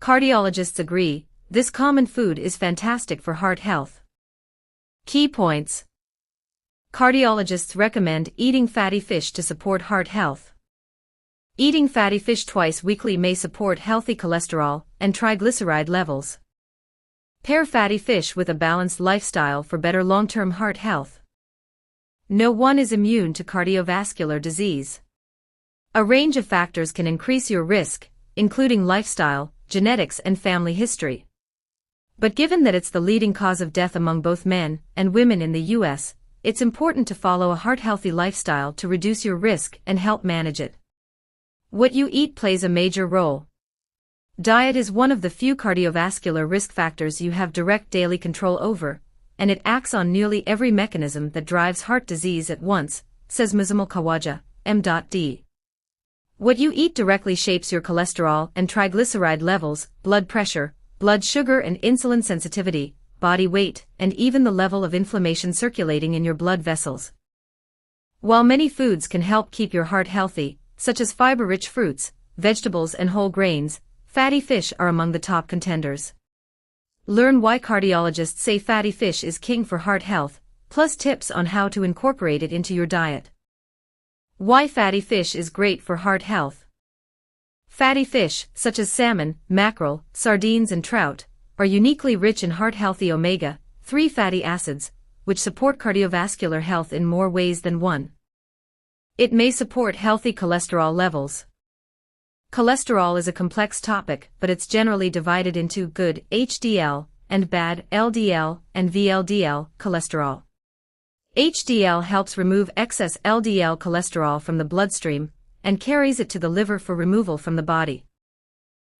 Cardiologists agree, this common food is fantastic for heart health. Key points. Cardiologists recommend eating fatty fish to support heart health. Eating fatty fish twice weekly may support healthy cholesterol and triglyceride levels. Pair fatty fish with a balanced lifestyle for better long-term heart health. No one is immune to cardiovascular disease. A range of factors can increase your risk, including lifestyle, genetics, and family history. But given that it's the leading cause of death among both men and women in the U.S., it's important to follow a heart-healthy lifestyle to reduce your risk and help manage it. What you eat plays a major role. Diet is one of the few cardiovascular risk factors you have direct daily control over, and it acts on nearly every mechanism that drives heart disease at once, says Muzamil Khawaja, M.D. What you eat directly shapes your cholesterol and triglyceride levels, blood pressure, blood sugar and insulin sensitivity, body weight, and even the level of inflammation circulating in your blood vessels. While many foods can help keep your heart healthy, such as fiber-rich fruits, vegetables and whole grains, fatty fish are among the top contenders. Learn why cardiologists say fatty fish is king for heart health, plus tips on how to incorporate it into your diet. Why fatty fish is great for heart health. Fatty fish, such as salmon, mackerel, sardines and trout, are uniquely rich in heart-healthy omega-3 fatty acids, which support cardiovascular health in more ways than one. It may support healthy cholesterol levels. Cholesterol is a complex topic, but it's generally divided into good HDL and bad LDL and VLDL cholesterol. HDL helps remove excess LDL cholesterol from the bloodstream and carries it to the liver for removal from the body.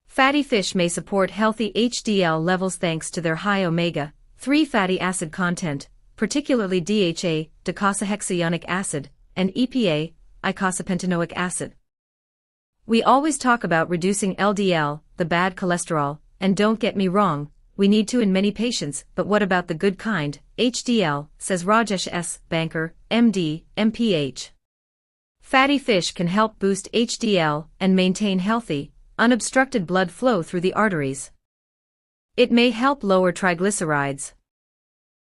Fatty fish may support healthy HDL levels thanks to their high omega-3 fatty acid content, particularly DHA, docosahexaenoic acid, and EPA, eicosapentaenoic acid. We always talk about reducing LDL, the bad cholesterol, and don't get me wrong, we need to in many patients, but what about the good kind, HDL, says Rajesh S. Banker, MD, MPH. Fatty fish can help boost HDL and maintain healthy, unobstructed blood flow through the arteries. It may help lower triglycerides.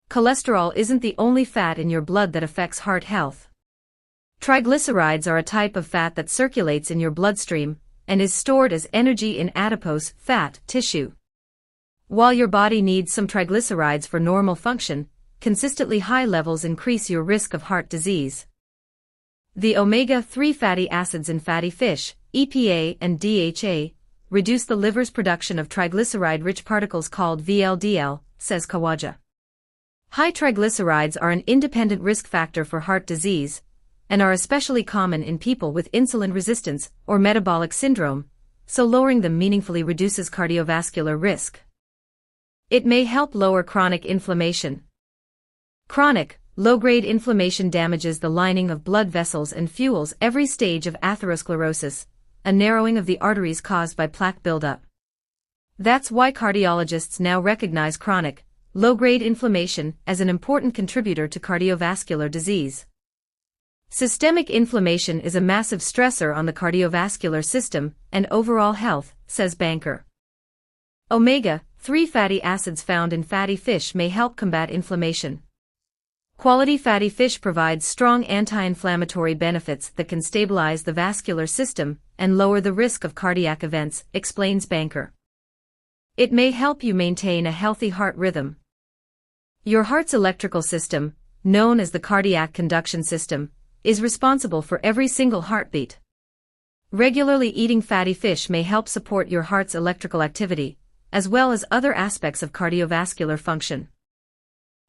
Cholesterol isn't the only fat in your blood that affects heart health. Triglycerides are a type of fat that circulates in your bloodstream and is stored as energy in adipose fat tissue. While your body needs some triglycerides for normal function, consistently high levels increase your risk of heart disease. The omega-3 fatty acids in fatty fish, EPA and DHA, reduce the liver's production of triglyceride-rich particles called VLDL, says Khawaja. High triglycerides are an independent risk factor for heart disease, and are especially common in people with insulin resistance or metabolic syndrome, so lowering them meaningfully reduces cardiovascular risk. It may help lower chronic inflammation. Chronic, low-grade inflammation damages the lining of blood vessels and fuels every stage of atherosclerosis, a narrowing of the arteries caused by plaque buildup. That's why cardiologists now recognize chronic, low-grade inflammation as an important contributor to cardiovascular disease. Systemic inflammation is a massive stressor on the cardiovascular system and overall health, says Banker. Omega-3 fatty acids found in fatty fish may help combat inflammation. Quality fatty fish provides strong anti-inflammatory benefits that can stabilize the vascular system and lower the risk of cardiac events, explains Banker. It may help you maintain a healthy heart rhythm. Your heart's electrical system, known as the cardiac conduction system, is responsible for every single heartbeat. Regularly eating fatty fish may help support your heart's electrical activity, as well as other aspects of cardiovascular function.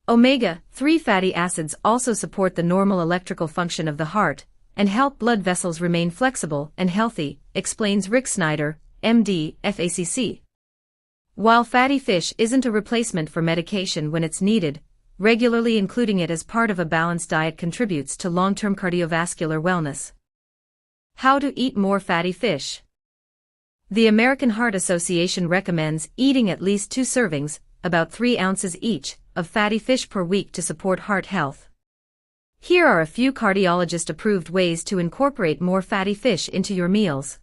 Omega-3 fatty acids also support the normal electrical function of the heart and help blood vessels remain flexible and healthy, explains Rick Snyder, MD, FACC. While fatty fish isn't a replacement for medication when it's needed, regularly including it as part of a balanced diet contributes to long-term cardiovascular wellness. How to eat more fatty fish. The American Heart Association recommends eating at least 2 servings, about 3 ounces each, of fatty fish per week to support heart health. Here are a few cardiologist-approved ways to incorporate more fatty fish into your meals.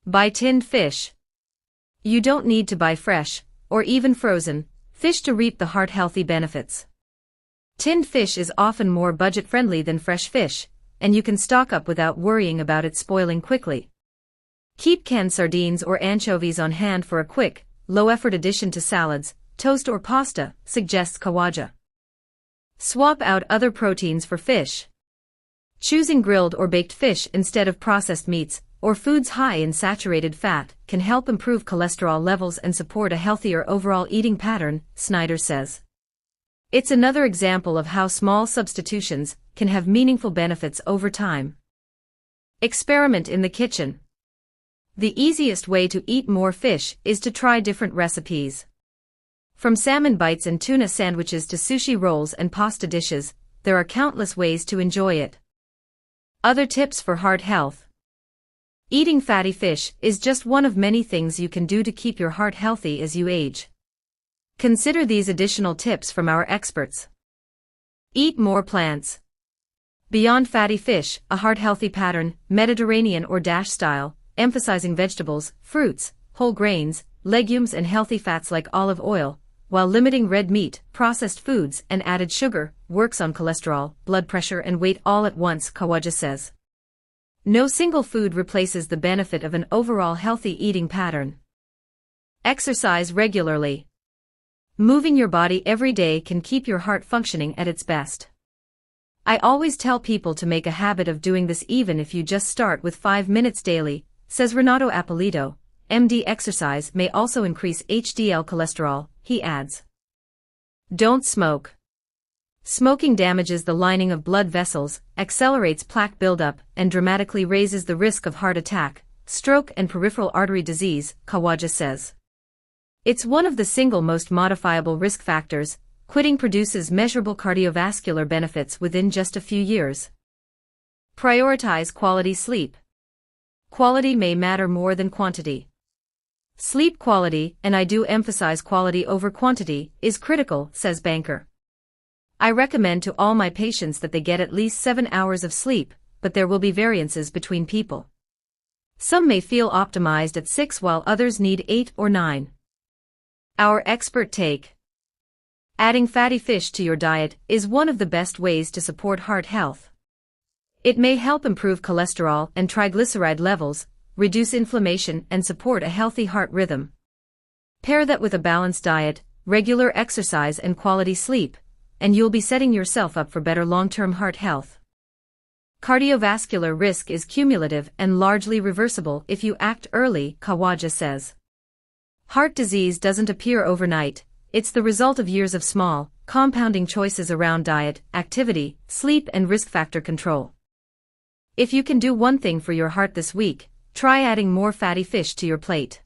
Buy tinned fish. You don't need to buy fresh, or even frozen, fish to reap the heart-healthy benefits. Tinned fish is often more budget-friendly than fresh fish, and you can stock up without worrying about it spoiling quickly. Keep canned sardines or anchovies on hand for a quick, low-effort addition to salads, toast or pasta, suggests Khawaja. Swap out other proteins for fish. Choosing grilled or baked fish instead of processed meats, or foods high in saturated fat, can help improve cholesterol levels and support a healthier overall eating pattern, Snyder says. It's another example of how small substitutions can have meaningful benefits over time. Experiment in the kitchen. The easiest way to eat more fish is to try different recipes. From salmon bites and tuna sandwiches to sushi rolls and pasta dishes, there are countless ways to enjoy it. Other tips for heart health. Eating fatty fish is just one of many things you can do to keep your heart healthy as you age. Consider these additional tips from our experts. Eat more plants. Beyond fatty fish, a heart-healthy pattern, Mediterranean or DASH style, emphasizing vegetables, fruits, whole grains, legumes and healthy fats like olive oil, while limiting red meat, processed foods and added sugar, works on cholesterol, blood pressure and weight all at once, Khawaja says. No single food replaces the benefit of an overall healthy eating pattern. Exercise regularly. Moving your body every day can keep your heart functioning at its best. I always tell people to make a habit of doing this even if you just start with 5 minutes daily, says Renato Apolito, MD. Exercise may also increase HDL cholesterol, he adds. Don't smoke. Smoking damages the lining of blood vessels, accelerates plaque buildup, and dramatically raises the risk of heart attack, stroke and peripheral artery disease, Khawaja says. It's one of the single most modifiable risk factors. Quitting produces measurable cardiovascular benefits within just a few years. Prioritize quality sleep. Quality may matter more than quantity. Sleep quality, and I do emphasize quality over quantity, is critical, says Banker. I recommend to all my patients that they get at least 7 hours of sleep, but there will be variances between people. Some may feel optimized at 6 while others need 8 or 9. Our expert take. Adding fatty fish to your diet is one of the best ways to support heart health. It may help improve cholesterol and triglyceride levels, reduce inflammation and support a healthy heart rhythm. Pair that with a balanced diet, regular exercise and quality sleep, and you'll be setting yourself up for better long-term heart health. Cardiovascular risk is cumulative and largely reversible if you act early, Khawaja says. Heart disease doesn't appear overnight, it's the result of years of small, compounding choices around diet, activity, sleep and risk factor control. If you can do one thing for your heart this week, try adding more fatty fish to your plate.